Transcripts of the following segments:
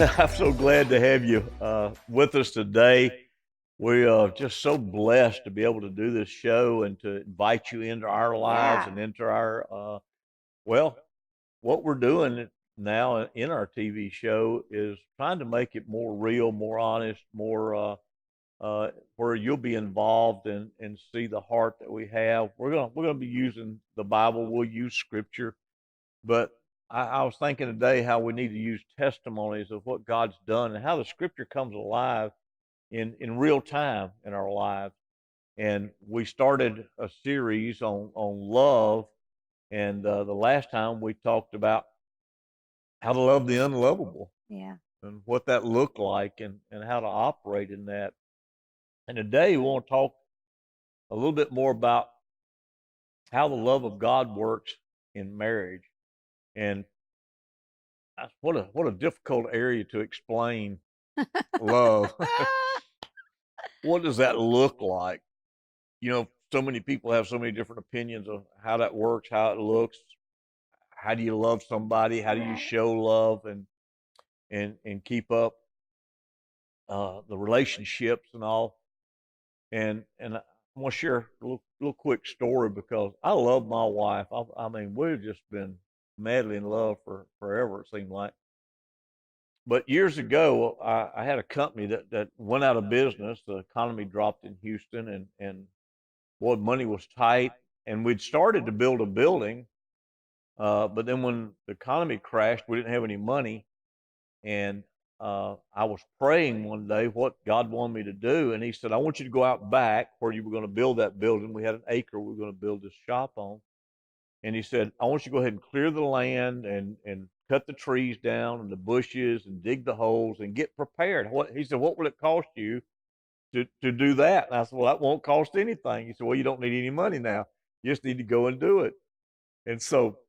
I'm so glad to have you with us today. We are just so blessed to be able to do this show and to invite you into our lives and Yeah. into our, well, what we're doing now in our TV show is trying to make it more real, more honest, more where you'll be involved and see the heart that we have. We're gonna be using the Bible. We'll use Scripture, but I was thinking today how we need to use testimonies of what God's done and how the Scripture comes alive in real time in our lives. And we started a series on love, and the last time we talked about how to love the unlovable Yeah. and what that looked like and how to operate in that. And today we want to talk a little bit more about how the love of God works in marriage. And what a difficult area to explain love. What does that look like? So many people have so many different opinions of how that works, how it looks. How do you love somebody? How do you Right. show love and keep up the relationships and all? And I'm gonna share a little quick story because I love my wife. I mean, we've just been madly in love for forever. It seemed like. But years ago, I had a company that went out of business. The economy dropped in Houston, and boy, money was tight. And we'd started to build a building, but then when the economy crashed, we didn't have any money. And I was praying one day what God wanted me to do, and He said, "I want you to go out back where you were going to build that building. We had an acre we were going to build this shop on." And He said, "I want you to go ahead and clear the land and cut the trees down and the bushes and dig the holes and get prepared." He said, "What will it cost you to do that?" And I said, "Well, that won't cost anything." He said, "Well, you don't need any money now. You just need to go and do it." And so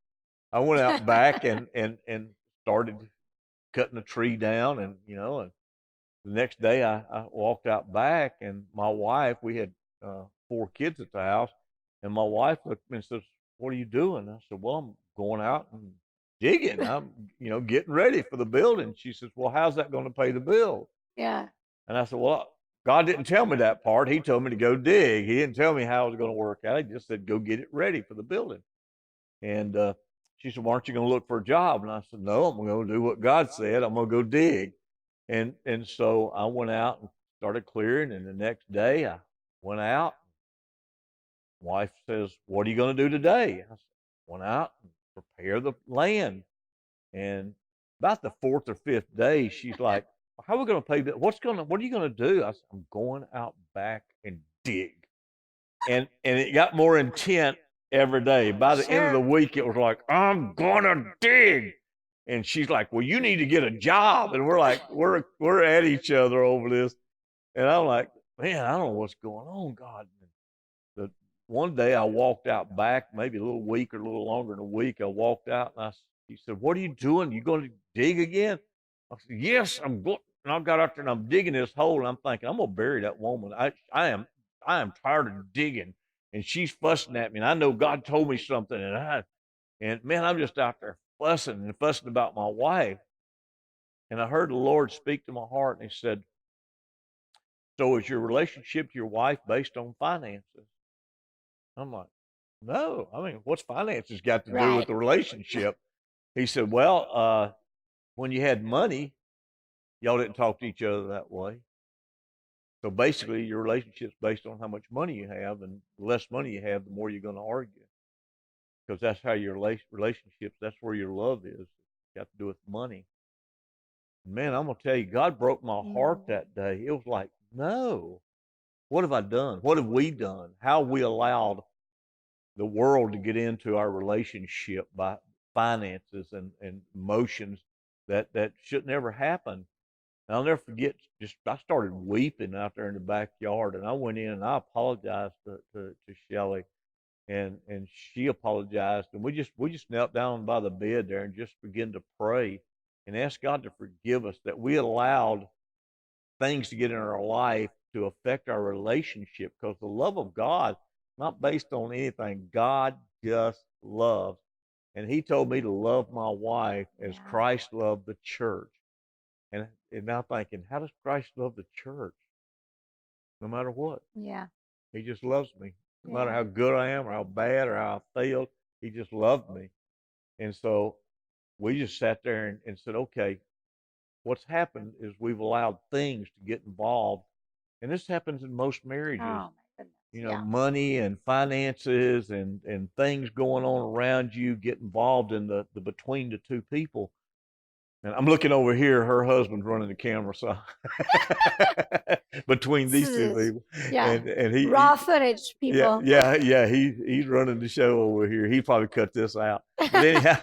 I went out back and started cutting a tree down, and the next day I walked out back, and my wife, we had four kids at the house, and my wife looked at me and says, "What are you doing?" I said, "Well, I'm going out and digging. I'm getting ready for the building." She says, "Well, how's that going to pay the bill?" Yeah. And I said, "Well, God didn't tell me that part. He told me to go dig. He didn't tell me how it was going to work out. He just said, go get it ready for the building." And she said, "Well, aren't you going to look for a job?" And I said, "No, I'm going to do what God said. I'm going to go dig." And so I went out and started clearing. And the next day I went out. Wife says, "What are you going to do today?" I said, "Went out and prepare the land." And about the fourth or fifth day, she's like, "How are we going to pay that? What are you going to do?" I said, "I'm going out back and dig." And it got more intent every day. By the end of the Sure. week, it was like, "I'm gonna dig." And she's like, "Well, you need to get a job." And we're like, we're at each other over this. And I'm like, "Man, I don't know what's going on, God." The one day I walked out back, maybe a little week or a little longer than a week. I walked out and he said, "What are you doing? You going to dig again?" I said, "Yes, I'm going." And I got out there and I'm digging this hole and I'm thinking, I'm gonna bury that woman. I am tired of digging, and she's fussing at me. And I know God told me something, and man, I'm just out there fussing and fussing about my wife. And I heard the Lord speak to my heart, and He said, "So is your relationship to your wife based on finances?" I'm like, "No. I mean, what's finances got to do with Right. the relationship?" He said, "Well, when you had money, y'all didn't talk to each other that way. So basically, your relationship's based on how much money you have, and the less money you have, the more you're going to argue, because that's how your relationships. That's where your love is. It's got to do with money." Man, I'm gonna tell you, God broke my heart Mm. that day. It was like, no, what have I done? What have we done? How have we allowed the world to get into our relationship by finances and emotions that should never happen? And I'll never forget. Just I started weeping out there in the backyard, and I went in and I apologized to Shelley, and she apologized, and we just knelt down by the bed there and just began to pray and ask God to forgive us that we allowed things to get in our life to affect our relationship, because the love of God not based on anything. God just loves. And He told me to love my wife as Yeah. Christ loved the church. and now thinking, how does Christ love the church? No matter what, Yeah. He just loves me. No matter Yeah. how good I am or how bad or how I failed, He just loved me. And so we just sat there and said, okay, what's happened is we've allowed things to get involved, and this happens in most marriages. Oh my goodness. Yeah. Money and finances and things going on around you get involved in the between the two people. And I'm looking over here, her husband's running the camera, so between This these two is, people, yeah. and Raw footage, yeah, people. yeah, he's running the show over here. He probably cut this out, but anyhow,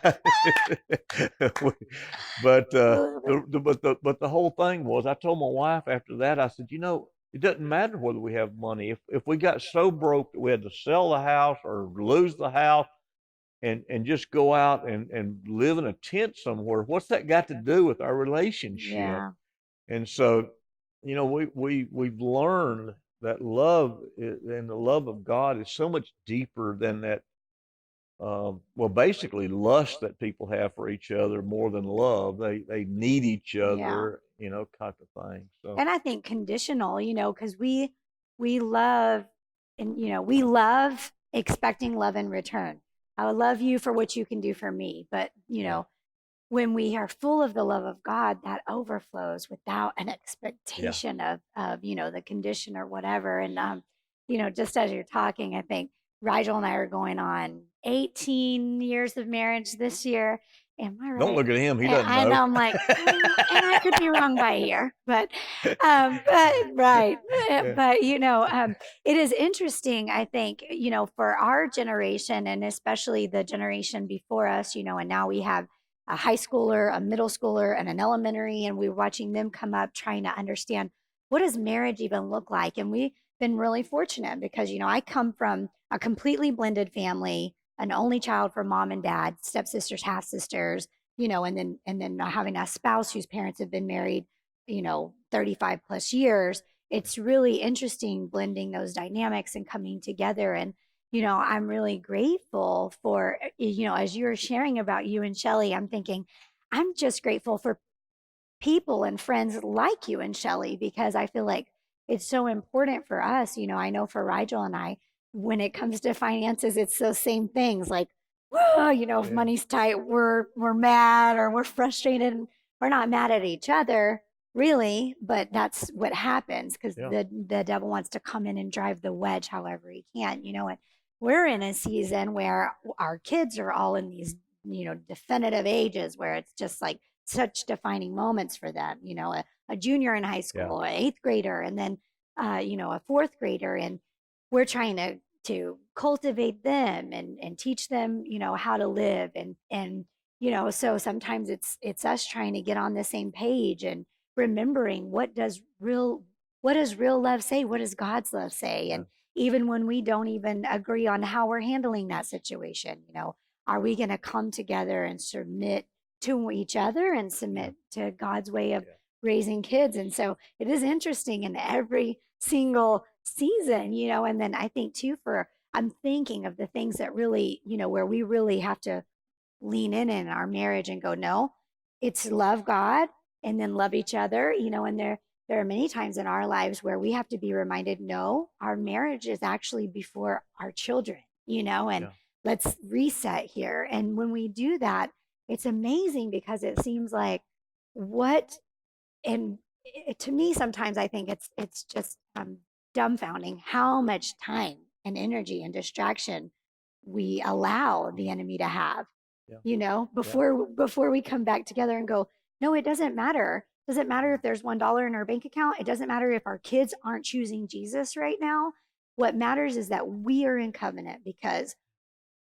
but I love it. but the whole thing was, I told my wife after that, I said, it doesn't matter whether we have money. If we got so broke that we had to sell the house or lose the house and just go out and live in a tent somewhere, what's that got to do with our relationship? Yeah. And so, we've learned that love and the love of God is so much deeper than that. Well, basically, lust that people have for each other more than love. They need each Yeah. other, type of thing. So And I think conditional, because we love, and we love expecting love in return. I will love you for what you can do for me. But yeah, when we are full of the love of God, that overflows without an yeah, expectation of the condition or whatever. And just as you're talking, I think Rigel and I are going on 18 years of marriage this year. Am I don't right? look at him. He And doesn't I know. know, I'm like, and I could be wrong by a year, but right. Yeah, But it is interesting, I think, for our generation and especially the generation before us, and now we have a high schooler, a middle schooler, and an elementary, and we're watching them come up trying to understand what does marriage even look like. And we've been really fortunate because I come from a completely blended family, an only child from mom and dad, stepsisters, half sisters, and then having a spouse whose parents have been married 35 plus years. It's really interesting blending those dynamics and coming together. And I'm really grateful for, as you were sharing about you and Shelly, I'm thinking, I'm just grateful for people and friends like you and Shelly because I feel like it's so important for us. I know for Rigel and I, when it comes to finances, it's those same things like, whoa, if yeah, money's tight, we're mad or we're frustrated. We're not mad at each other, really, but that's what happens because yeah, the devil wants to come in and drive the wedge however he can, and we're in a season where our kids are all in these, definitive ages where it's just like such defining moments for them, a junior in high yeah, school, an eighth grader, and then, a fourth grader. And we're trying to cultivate them and teach them, how to live. And, so sometimes it's us trying to get on the same page and remembering what does real love say? What does God's love say? yeah, And even when we don't even agree on how we're handling that situation, are we going to come together and submit to each other and yeah, submit to God's way of yeah, raising kids? And so it is interesting in every single season, and then I think too, I'm thinking of the things that really, where we really have to lean in our marriage and go, no, it's love God and then love each other, and there are many times in our lives where we have to be reminded, no, our marriage is actually before our children, and yeah, let's reset here. And when we do that, it's amazing because it seems like what, and to me, sometimes I think it's just dumbfounding how much time and energy and distraction we allow the enemy to have, yeah, yeah, before we come back together and go, no, it doesn't matter. Doesn't matter if there's $1 in our bank account. It doesn't matter if our kids aren't choosing Jesus right now. What matters is that we are in covenant because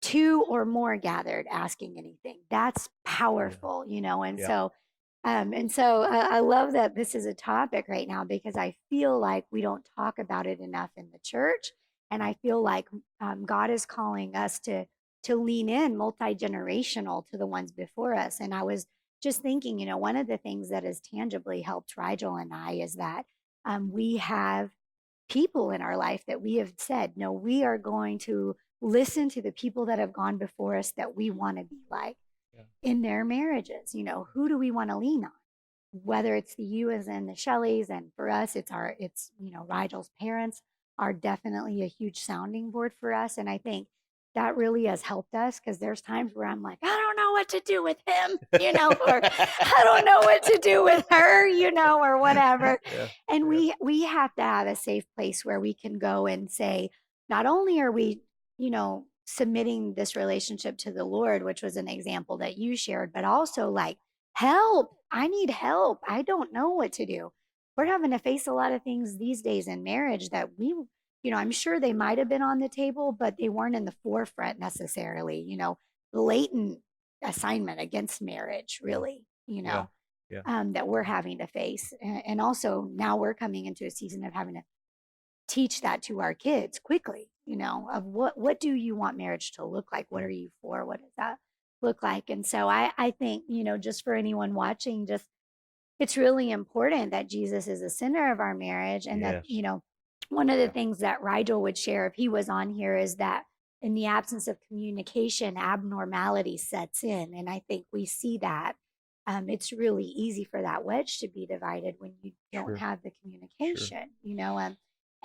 two or more gathered asking anything. That's yeah, powerful, and yeah, so I love that this is a topic right now because I feel like we don't talk about it enough in the church, and I feel like God is calling us to lean in multi-generational to the ones before us. And I was just thinking, one of the things that has tangibly helped Rigel and I is that we have people in our life that we have said, no, we are going to listen to the people that have gone before us that we want to be like yeah, in their marriages. Who do we want to lean on? whether it's the you as in the Shelleys, and for us, it's Rigel's parents are definitely a huge sounding board for us. And I think that really has helped us because there's times where I'm like, I don't know what to do with him, or I don't know what to do with her, or whatever. Yeah. And Yeah. we have to have a safe place where we can go and say, not only are we, submitting this relationship to the Lord, which was an example that you shared, but also like, help, I need help. I don't know what to do. We're having to face a lot of things these days in marriage that I'm sure they might have been on the table, but they weren't in the forefront necessarily, blatant assignment against marriage, Yeah. really, Yeah. Yeah. that we're having to face. And also now we're coming into a season of having to teach that to our kids quickly, of what do you want marriage to look like? What are you for? What does that look like? And so I think, just for anyone watching, just it's really important that Jesus is the center of our marriage. And that, Yes. one of the Yeah. things that Rigel would share if he was on here is that in the absence of communication, abnormality sets in. And I think we see that. It's really easy for that wedge to be divided when you don't Sure. have the Sure. communication,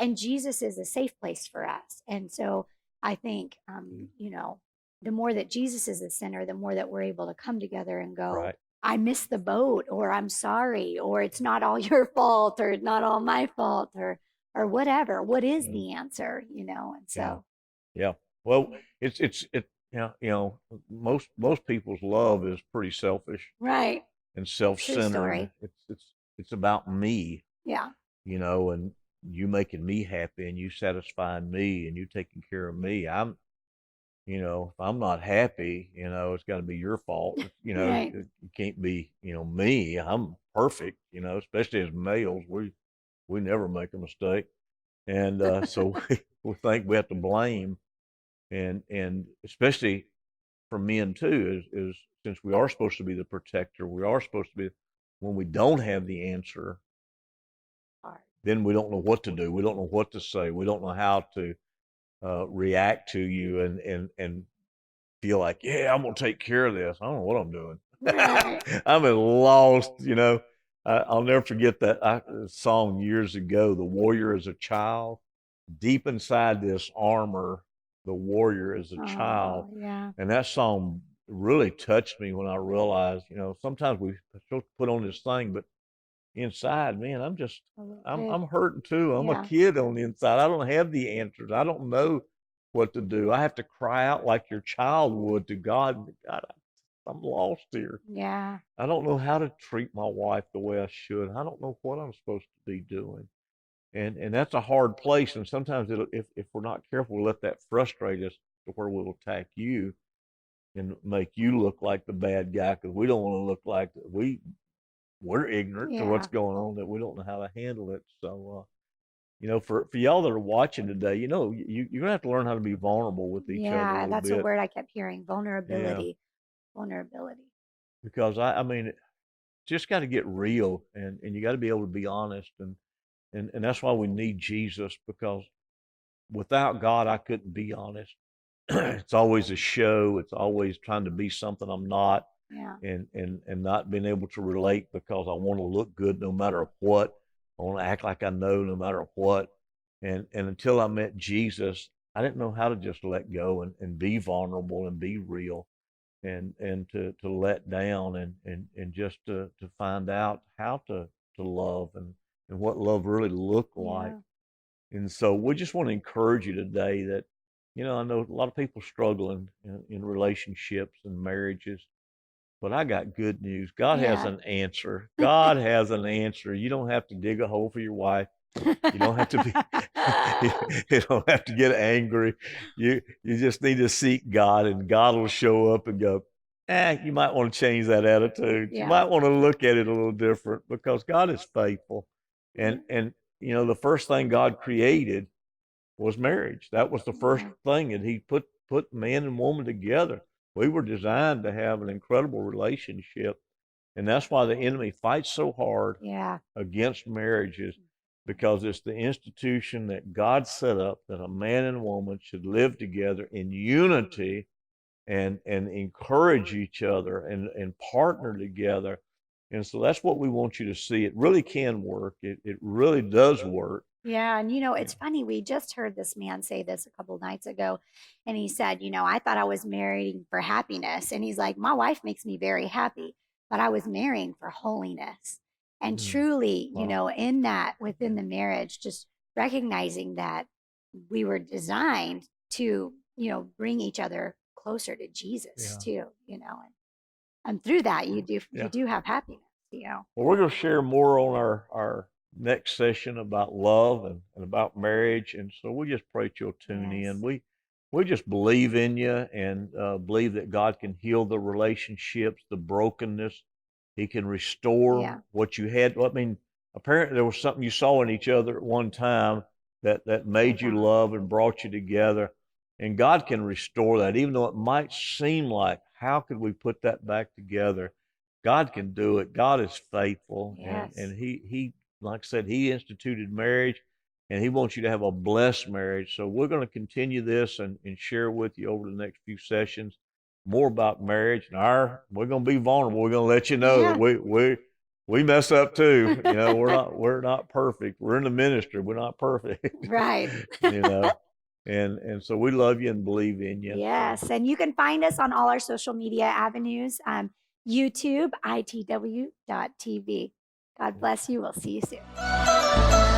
and Jesus is a safe place for us. And so I think, the more that Jesus is the center, the more that we're able to come together and go, Right. I missed the boat, or I'm sorry, or it's not all your fault, or it's not all my fault, or whatever. What is Mm. the answer? And Yeah. so Yeah. Well, most people's love is pretty selfish right. and True self-centered. story. It's about me, Yeah. and you making me happy and you satisfying me and you taking care of me. If I'm not happy, it's got to be your fault. Right. It can't be, me. I'm perfect, especially as males, we never make a mistake. And so we think we have to blame, and especially for men too, is since we are supposed to be the protector, we are supposed to be, when we don't have the answer, Hard. then we don't know what to do. We don't know what to say. We don't know how to react to you and feel like, yeah, I'm gonna take care of this. I don't know what I'm doing. Right. I'm at lost. I'll never forget that song years ago. The warrior is a child. Deep inside this armor, the warrior is a child, Oh, yeah. and that song really touched me when I realized, sometimes we supposed to put on this thing, but inside, man, A little I'm bit. I'm hurting too. I'm a Yeah. kid on the inside. I don't have the answers. I don't know what to do. I have to cry out like your child would to God. God, I'm lost here. Yeah. I don't know how to treat my wife the way I should. I don't know what I'm supposed to be doing. And that's a hard place. And sometimes if we're not careful, we'll let that frustrate us to where we'll attack you and make you look like the bad guy because we don't want to look like we're ignorant to what's Yeah. going on, that we don't know how to handle it. So, for y'all that are watching today, you're gonna have to learn how to be vulnerable with each other a Yeah. little That's a bit. word I kept hearing. Yeah, Vulnerability. Vulnerability. because I mean, just got to get real, and you got to be able to be honest, and that's why we need Jesus, because without God, I couldn't be honest. It's always a show. It's always trying to be something I'm not, Yeah. and not being able to relate because I want to look good no matter what. I want to act like I know no matter what. And until I met Jesus, I didn't know how to just let go and be vulnerable and be real, and to let down, and just to find out how to love, and what love really looked like. Yeah. And so we just want to encourage you today that, I know a lot of people struggling in relationships and marriages, but I got good news. God has Yeah. an answer. God has an answer. You don't have to dig a hole for your wife. You don't have to be, you don't have to get angry. You just need to seek God, and God will show up and go, you might want to change that attitude. You Yeah. might want to look at it a little different, because God is faithful. Yeah. And the first thing God created was marriage. That was the first Yeah. thing, and he put man and woman together. We were designed to have an incredible relationship, and that's why the enemy fights so hard Yeah. against marriages, because it's the institution that God set up, that a man and woman should live together in unity, and encourage each other, and partner together. And so that's what we want you to see. It really can work. It really does work. Yeah. And, it's funny. We just heard this man say this a couple of nights ago. And he said, I thought I was marrying for happiness. And he's like, my wife makes me very happy, but I was marrying for holiness. And Mm. truly, Wow. in that, within the marriage, just recognizing that we were designed to, bring each other closer to Jesus Yeah. too, and through that you Yeah. do have happiness, Well, we're going to share more on our next session about love and about marriage. And so we just pray that you'll tune Yes. in. We just believe in you and believe that God can heal the relationships, the brokenness. He can restore Yeah. what you had. I mean, apparently there was something you saw in each other at one time that made you love and brought you together. And God can restore that, even though it might seem like, how could we put that back together? God can do it. God is faithful, Yes. and he like I said, he instituted marriage, and he wants you to have a blessed marriage. So we're going to continue this and share with you over the next few sessions more about marriage. And we're going to be vulnerable. We're going to let you know that we mess up too. We're not perfect. We're in the ministry. We're not perfect. Right. And so we love you and believe in you. Yes. And you can find us on all our social media avenues, YouTube, itw.tv. God bless you. We'll see you soon.